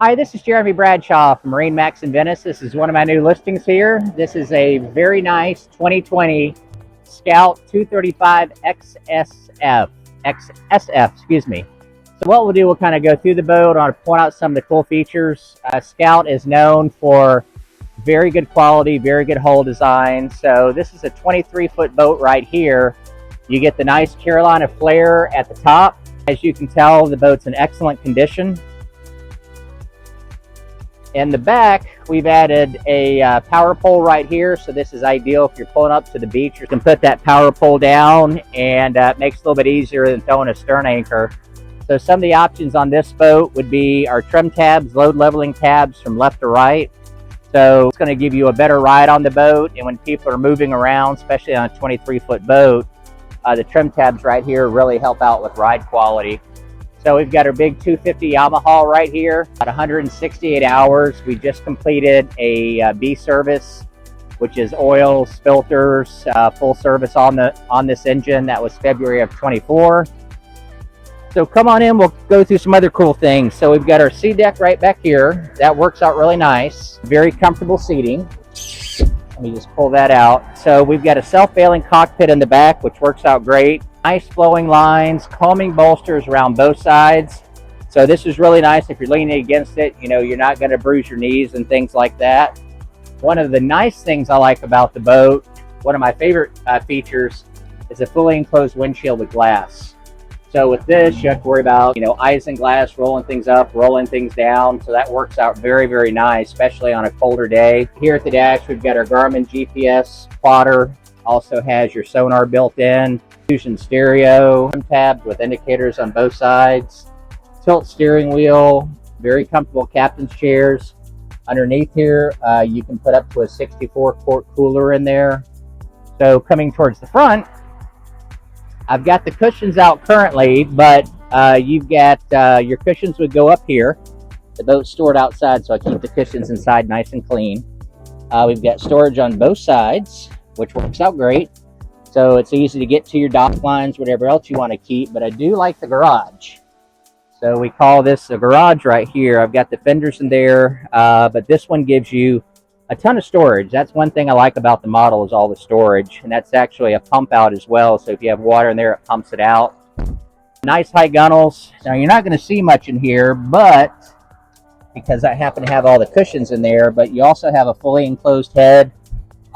Hi, this is Jeremy Bradshaw from MarineMax in Venice. This is one of my new listings here. This is a very nice 2020 Scout 235 XSF, excuse me. So what we'll do, we'll kind of go through the boat. I want to point out some of the cool features. Scout is known for very good quality, very good hull design. So this is a 23-foot boat right here. You get the nice Carolina flare at the top. As you can tell, the boat's in excellent condition. In the back, we've added a power pole right here. So this is ideal if you're pulling up to the beach. You can put that power pole down, and it makes it a little bit easier than throwing a stern anchor. So some of the options on this boat would be our trim tabs, load leveling tabs from left to right. So it's going to give you a better ride on the boat. And when people are moving around, especially on a 23-foot boat, the trim tabs right here really help out with ride quality. So we've got our big 250 Yamaha right here at 168 hours. We just completed a B service, which is oils, filters, full service on this engine. That was February of 24. So come on in, we'll go through some other cool things. So we've got our sea deck right back here. That works out really nice. Very comfortable seating. Let me just pull that out. So we've got a self-bailing cockpit in the back, which works out great. Nice flowing lines, coaming bolsters around both sides. So this is really nice if you're leaning against it. You know, you're not going to bruise your knees and things like that. One of the nice things I like about the boat, one of my favorite features, is a fully enclosed windshield with glass. So with this, you have to worry about, isinglass, rolling things up, rolling things down. So that works out very, very nice, especially on a colder day. Here at the dash, we've got our Garmin GPS plotter. Also has your sonar built in. Fusion stereo, tabs with indicators on both sides. Tilt steering wheel, very comfortable captain's chairs. Underneath here, you can put up to a 64-quart cooler in there. So coming towards the front, I've got the cushions out currently, but you've got your cushions would go up here. The boat's stored outside, so I keep the cushions inside nice and clean. We've got storage on both sides, which works out great. So it's easy to get to your dock lines, whatever else you want to keep. But I do like the garage. So we call this a garage right here. I've got the fenders in there, but this one gives you a ton of storage. That's one thing I like about the model, is all the storage. And that's actually a pump out as well. So if you have water in there, it pumps it out. Nice high gunnels. Now you're not going to see much in here, but because I happen to have all the cushions in there, but you also have a fully enclosed head.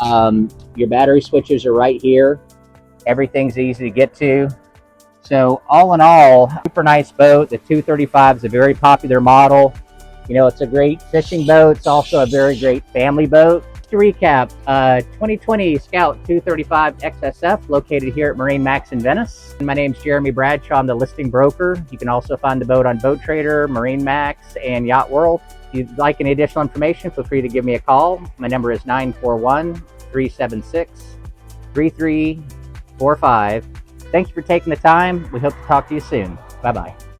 Your battery switches are right here. Everything's easy to get to. So all in all, super nice boat. The 235 is a very popular model. It's a great fishing boat. It's also a very great family boat. To recap, 2020 Scout 235 XSF, located here at MarineMax in Venice. My name's Jeremy Bradshaw. I'm the listing broker. You can also find the boat on Boat Trader, MarineMax, and Yacht World. If you'd like any additional information, feel free to give me a call. My number is 941-376-3345. Thanks for taking the time. We hope to talk to you soon. Bye-bye.